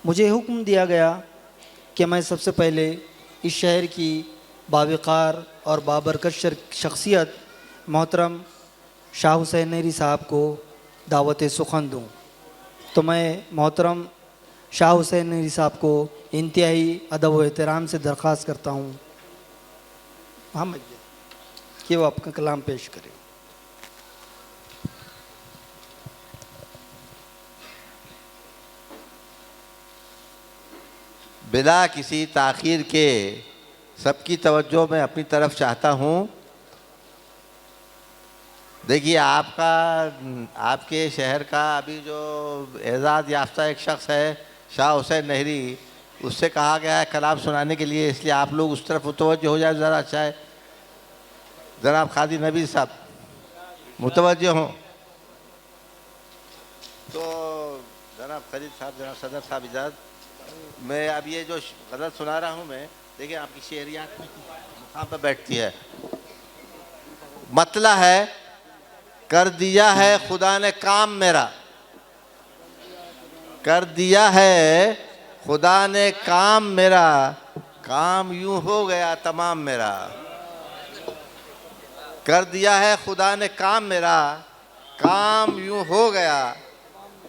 मुझे हुक्म दिया गया कि मैं सबसे पहले इस शहर की बावक़ार और बाबरकत शख्सियत मोहतरम शाह हुसैन नहरी साहब को दावत सुखन दूँ। तो मैं मोहतरम शाह हुसैन नहरी साहब को इंतहाई अदब व एहतराम से दरख्वास्त करता हूँ मोहम्मद जी कि वो आपका कलाम पेश करें। बिला किसी ताख़ीर के सबकी तवज्जो मैं अपनी तरफ चाहता हूँ। देखिए, आपके शहर का अभी जो एजाज़ याफ्ता एक शख्स है शाह हुसैन नहरी, उससे कहा गया है कलाम सुनाने के लिए, इसलिए आप लोग उस तरफ मुतवज्जो हो जाए ज़रा। अच्छा है, जनाब खादी नबी साहब मुतवज्जो हों। तो जनाब खलीद साहब, जनाब सदर साहब इजाज़त। मैं अब ये जो गज़ल सुना रहा हूँ मैं, देखिए आपकी शेरियात मुकाम पर बैठती है। मतला है कर दिया है खुदा ने काम मेरा, कर दिया है खुदा ने काम मेरा, काम यूं हो गया तमाम मेरा। कर दिया है खुदा ने काम मेरा, काम यूं हो गया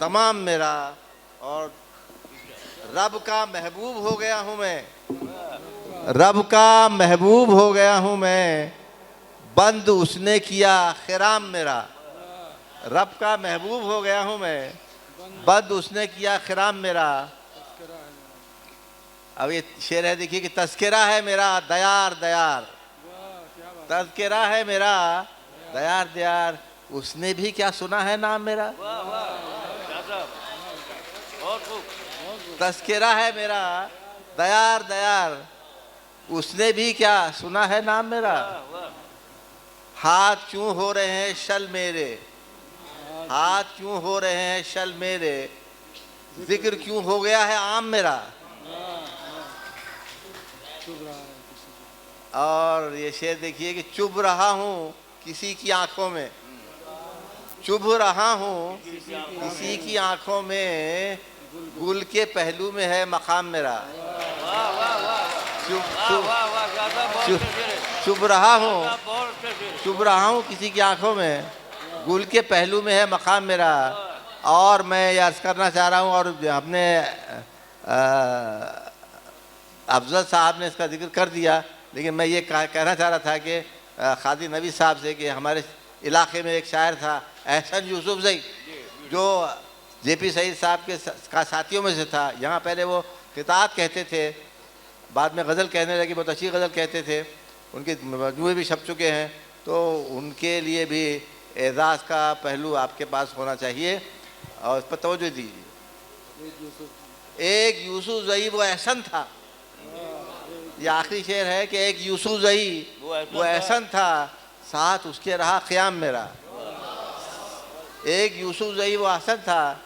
तमाम मेरा। और रब का महबूब हो गया हूँ मैं, रब का महबूब हो गया हूँ मैं, बंद उसने किया खिराम मेरा। रब का महबूब हो गया हूँ मैं, बंद उसने किया खिराम मेरा। अब ये शेर है, देखिए कि तज़किरा है मेरा दयार दयार, तज़किरा है मेरा दयार दयार, उसने भी क्या सुना है नाम मेरा। तज़किरा है मेरा दयार दयार, उसने भी क्या सुना है नाम मेरा। हाथ क्यों हो रहे हैं शल मेरे, हाथ क्यों हो रहे हैं शल मेरे, जिक्र क्यों हो गया है आम मेरा। और ये शेर देखिए कि चुभ रहा हूँ किसी की आंखों में, चुभ रहा हूँ किसी की आंखों में, गुल के पहलू में है मकाम मेरा। चुभ रहा हूँ किसी की आंखों में, गुल के पहलू में है मकाम मेरा। और मैं ये अर्ज़ करना चाह रहा हूँ, और अपने अफजल साहब ने इसका जिक्र कर दिया, लेकिन मैं ये कहना चाह रहा था कि खादी नबी साहब से कि हमारे इलाके में एक शायर था एहसन यूसुफजई, जो जेपी सईद साहब के साथियों में से था। यहाँ पहले वो किताब कहते थे, बाद में गज़ल कहने लगे, बहुत अच्छी गज़ल कहते थे, उनके मजमूए भी छप चुके हैं। तो उनके लिए भी एजाज़ का पहलू आपके पास होना चाहिए और इस पर तवज्जो दीजिए। एक यूसुफजई वो एहसन था, ये आखिरी शेर है कि एक यूसुफजई वो एहसन था, साथ उसके रहा क़याम मेरा। एक यूसुफजई वो एहसन था,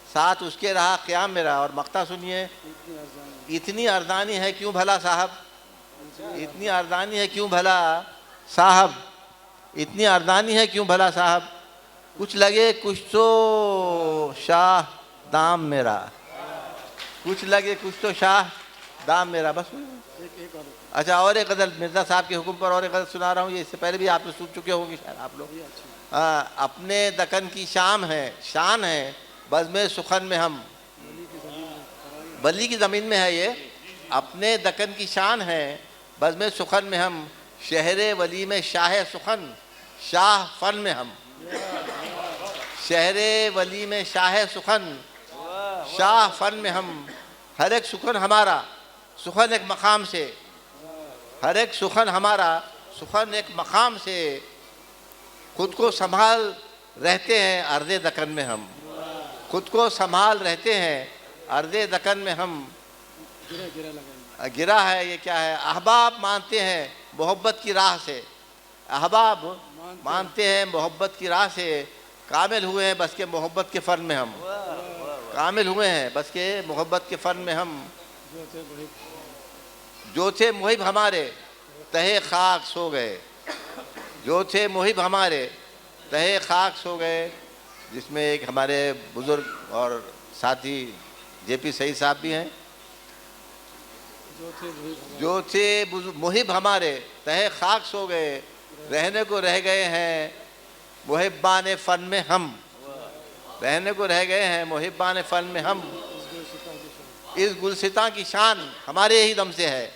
साथ उसके रहा क़याम मेरा। और मक्ता सुनिए, इतनी अर्दानी है क्यों भला साहब, इतनी अर्दानी है क्यों भला साहब, इतनी अर्दानी है क्यों भला साहब, कुछ लगे कुछ तो शाह दाम मेरा, कुछ लगे कुछ तो शाह दाम मेरा। बस अच्छा, और एक गज़ल मिर्ज़ा साहब के हुक्म पर और एक गज़ल सुना रहा हूँ, ये इससे पहले भी आपने सुन चुके होंगे शायद आप लोग। अपने दकन की शाम है, शान है बज़्म सुखन में हम, बली की ज़मीन में है ये। अपने दकन की शान है बज़्म सुखन में हम, शहर वली में शाह सुखन, शाह फन में हम। शहर वली में शाह सुखन, शाह फन में हम। हर एक सुखन हमारा, सुखन एक मकाम से, हर एक सुखन हमारा, सुखन एक मकाम से, खुद को संभाल रहते हैं अर्ज़े दकन में हम, खुद को संभाल रहते हैं अर्ज़े दकन में हम। गिरा है ये क्या है, अहबाब मानते हैं मोहब्बत की राह से, अहबाब मानते हैं मोहब्बत की राह से, कामिल हुए हैं बस के मोहब्बत के फ़न में हम, कामिल हुए हैं बस के मोहब्बत के फ़न में हम। जो थे मुहिब हमारे तहे खाक सो गए, जो थे मुहिब हमारे तहे खाक सो गए, जिसमें एक हमारे बुज़ुर्ग और साथी जेपी सईद साहब भी हैं। जो थे मुहिब हमारे तहे खाक सो गए, रहने को रह गए हैं मुहिब्बान फ़न में हम। रहने को रह गए हैं मुहिब्बान फ़न में हम। इस गुलसितां की शान हमारे ही दम से है।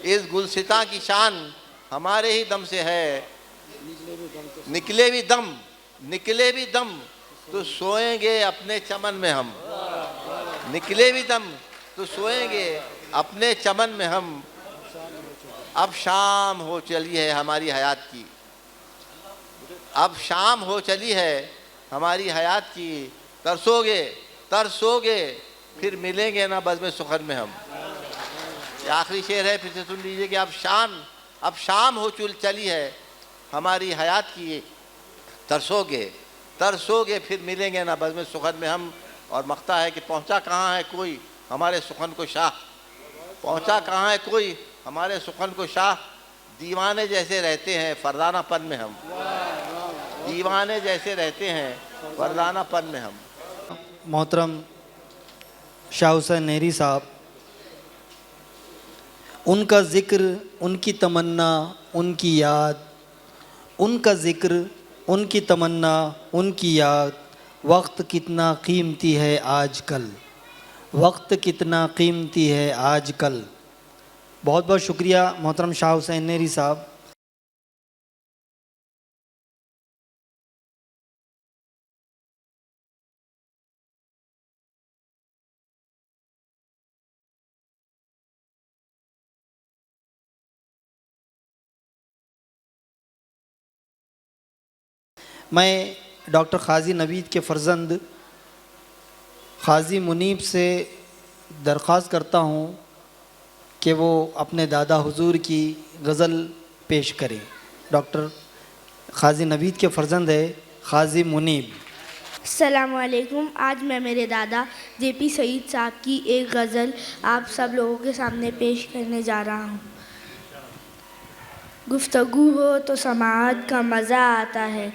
इस गुलसितां की शान हमारे ही दम से है। निकले भी दम तो सोएंगे अपने चमन में हम। निकले भी दम तो सोएंगे अपने चमन में हम। अब शाम हो चली है हमारी हयात की। अब शाम हो चली है हमारी हयात की। तरसोगे फिर मिलेंगे ना बज़्म सुखन में हम। ये आखिरी शेर है, फिर से सुन लीजिए कि अब शाम हो चली है हमारी हयात की। तरसोगे फिर मिलेंगे ना बज़्म सुखन में हम। और मख्ता है कि पहुँचा कहाँ है कोई हमारे सुखन को शाह। पहुँचा कहाँ है कोई हमारे सुखन को शाह। दीवाने जैसे रहते हैं फरदानापन में हम। दीवाने जैसे रहते हैं फरदानापन में हम। मोहतरम शाह हुसैन नहरी साहब, उनका ज़िक्र, उनकी तमन्ना, उनकी याद, उनका ज़िक्र, उनकी तमन्ना, उनकी याद। वक्त कितना कीमती है आजकल, वक्त कितना कीमती है आजकल। बहुत बहुत शुक्रिया मोहतरम शाह हुसैन नहरी साहब। मैं डॉक्टर ख़ाज़ी नवीद के फ़र्जंद ख़ाज़ी मुनीब से दरख्वास्त करता हूँ कि वो अपने दादा हुजूर की गज़ल पेश करें। डॉक्टर ख़ाज़ी नवीद के फ़र्जंद है ख़ाज़ी मुनीब। अस्सलामु अलैकुम। आज मैं मेरे दादा जेपी सईद साहब की एक गज़ल आप सब लोगों के सामने पेश करने जा रहा हूँ। गुफ्तगू हो तो समाअत का मज़ा आता है।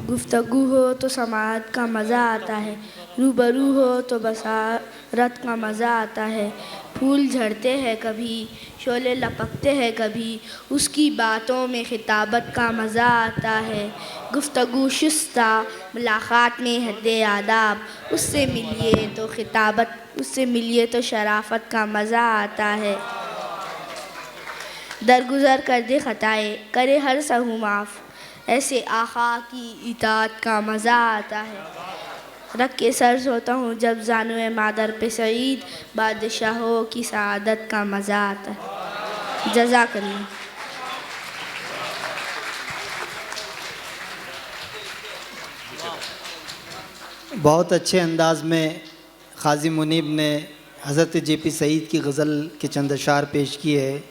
गुफ्तगू हो तो समाअत का मज़ा आता है। रूबरू हो तो बसारत का मज़ा आता है। फूल झड़ते हैं कभी, शोले लपकते हैं कभी, उसकी बातों में खिताबत का मज़ा आता है। गुफ्तगू शुस्ता मुलाकात में हद्दे आदाब, उससे मिलिए तो खिताबत, उससे मिलिए तो शराफत का मज़ा आता है। दरगुज़र कर दे ख़ताए, करे हर सहू माफ़, ऐसे आका की इताअत का मज़ा आता है। रख के सर सोता हूँ जब ज़ानुए मादर पे सईद, बादशाहों की सआदत का मज़ा आता है। जज़ाकल्लाह। बहुत अच्छे अंदाज़ में ख़ाज़ी मुनीब ने हज़रत जेपी सईद की गज़ल के चंद अशार पेश किए हैं।